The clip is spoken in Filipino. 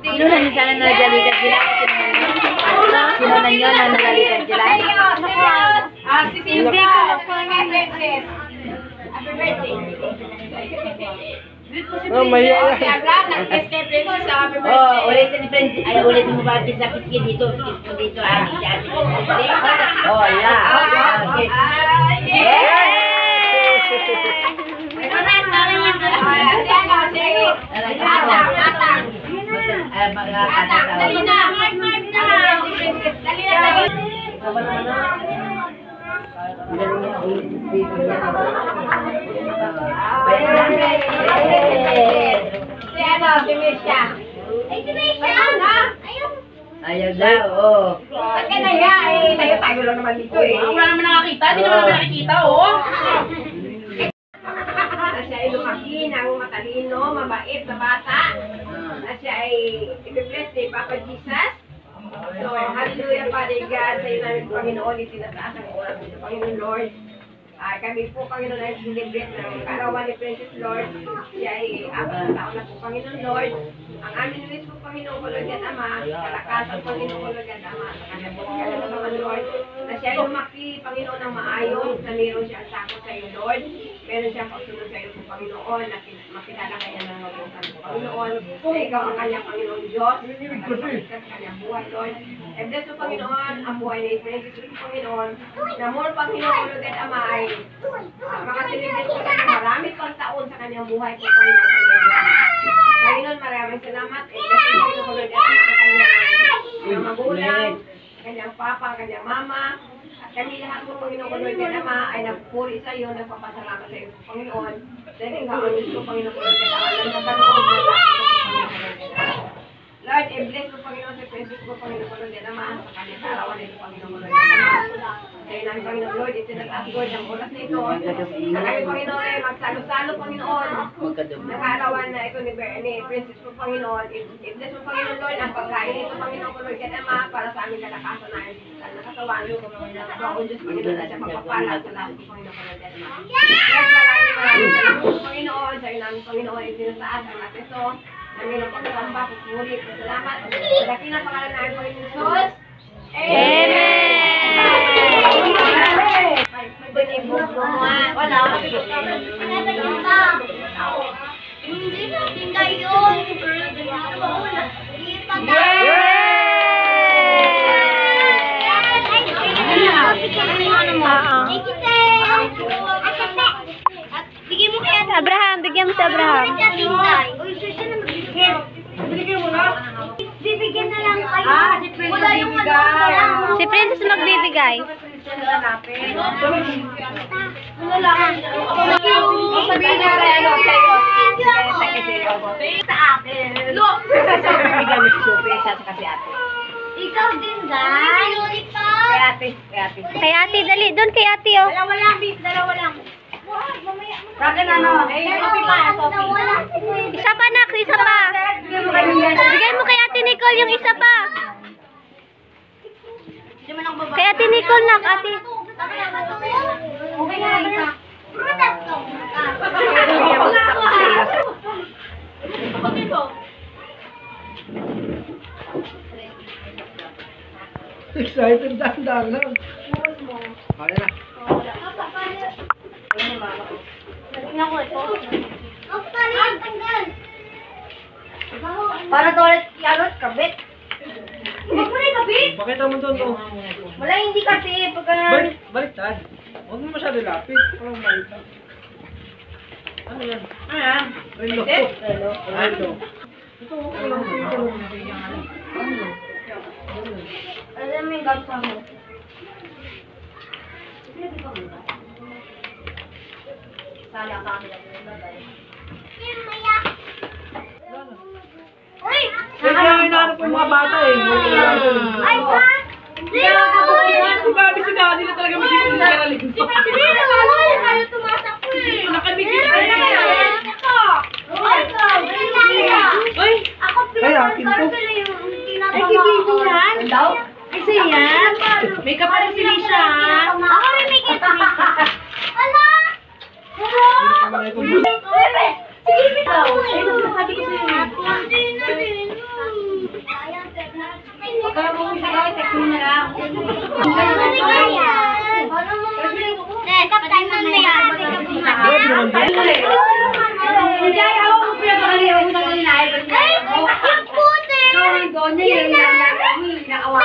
Sinunan niyo sana nagalitan sila? Sinunan niyo na nagalitan sila? Si Cindy ko. Happy birthday. Si Abraham, nag-kiss kay Princess sa happy birthday. Oh, ulitin ni Princess. Ay, ulitin mo ba sa kiss dito? Kiss mo dito, Ate. Oh, yeah. Okay. Dali na! Dali na! Si ano, si Misha. Ay, si Misha! Ayaw daw, oo. Ba't ka naya eh? Tayo lang naman dito eh. Wala naman nakakita, di naman namin nakikita, oh. Siya ay lumaki, matalino, mabait na bata. Siya ay i-bless ni Papa Jesus. So, hallelujah, Father God, sa iyo namin, Panginoon, itinataas ang oras ng Panginoon Lord. Kami po, Panginoon, ay sinilibret ng karawan ni Princess Lord. Siya ay 4 taon na po, Panginoon Lord. Ang amin wish po, Panginoon ko, Lord, at Ama, kalakasan, Panginoon ko, Lord, at Ama, sa kanya po, kalakasan, Lord, na siya ay lumaki, Panginoon, ng maayos, na mayroon siya ang sakot sa iyo, Lord. Meron siyang pagsunod sa iyo po, Panginoon, na makilala kanya ng mabutan po, Panginoon, na ikaw ang kanyang Panginoon Diyos, sa kanyang buhay, Lord. And bless po, Panginoon, ang buhay ni Princess po, Panginoon, na more, Panginoon, Lord, at Ama, ay makasilibit po sa marami pang taon sa kanyang buhay po, Panginoon, Panginoon, maraming salamat. Bless po, Panginoon, Lord, at Ama, ang kanyang magulang, kanyang papa, kanyang mama, at kami lahat po, Panginoon, Lord, at Ama, ay nagpuri sa iyo, nagpapasalamat sa iyo, Panginoon. Dahil ikaw ang Diyos ko, Panginoon, Lord, at Ama, na nakanood na lahat po, Panginoon, Lord, bless po, Panginoon, sa Princess ko, Panginoon, Lord, at Ama, sa kanyang kaarawan nito, Panginoon, Lord, at Ama. Kaya namin, Panginoon, Lord, itinataas, Lord, ang oras na ito. Na kami, Panginoon, ay magsalo-salo, Panginoon. Nakaarawan na ito ni Princess ko, Panginoon. I-bless mo, Panginoon, Lord, ang pagkain nito, Panginoon, Lord, at Ama, para sa aming kalakasan na nakatawan. Ako, Diyos, Panginoon, at siya magpapala sa lahat ko, Panginoon, Lord, at Ama. Lord, maraming salamat po, Panginoon. Sa namin, Panginoon, itinataas ang lahat ito. Namin ang pagsamba, pagpuri, pasalamat. Sa dakilang pangalan namin, Panginoon Jesus. Amen! Wala. Hindi natin kayo. Bigyan mo kaya Abraham, bigyan mo si Abraham. Bigyan mo na. Bibigyan na lang kayo. Wala yung Si Princess magbibigay. Wala lang. Sabihin na kaya ano sa'yo. Sa akin. Look! Bibigyan mo si Sophie sa kasi ate. Ikaw din, guys. Kay ate. Kay ate, dali. Doon kay ate, oh. Dalawa lang. Sa akin ano? Sophie pa, Sophie. Isa pa, nak. Isa pa. Bigay mo kay ate Nicole yung isa pa. Kay ate Nicole, nak. Ate. Okay na, isa. Excited, dahan-dahan lang. Okay na. Naku, ito. Para to ulit, kabit. Huwag mo na yung kabit. Pakita mo doon, oh. Wala, hindi kasi. Pagka... Baliktad. Huwag mo masyado lapit. Parang baliktad. Ano yan? Relo. Relo. Ito, okay lang. Alam mo yung gagawin mo. Sala ka kami lang yung bagay. Uy! Kaya hinahanap yung mga bata eh. Ay, pa! Si Bobby si Daddy na talaga may hindi ka nalin. Hindi naman! Kayo tumatak ko eh! Nakabigil ka Ay, na. Ay, ako Ay, akin to. sila yung tinatawa Ay, kibili ko. yan. Daw? Ay, sa'yo yan. May kapatid si Misha. Ako rin may kita. Ala! Sige, bitaw. Ay, mas masabi ko sa'yo. Kaya mo siya guys, text mo na lang. Pwede naman din. Hindi ay ako kung pinapakaliw ko sa kanila. Ay, yung puti! Doon niya yung nakawa.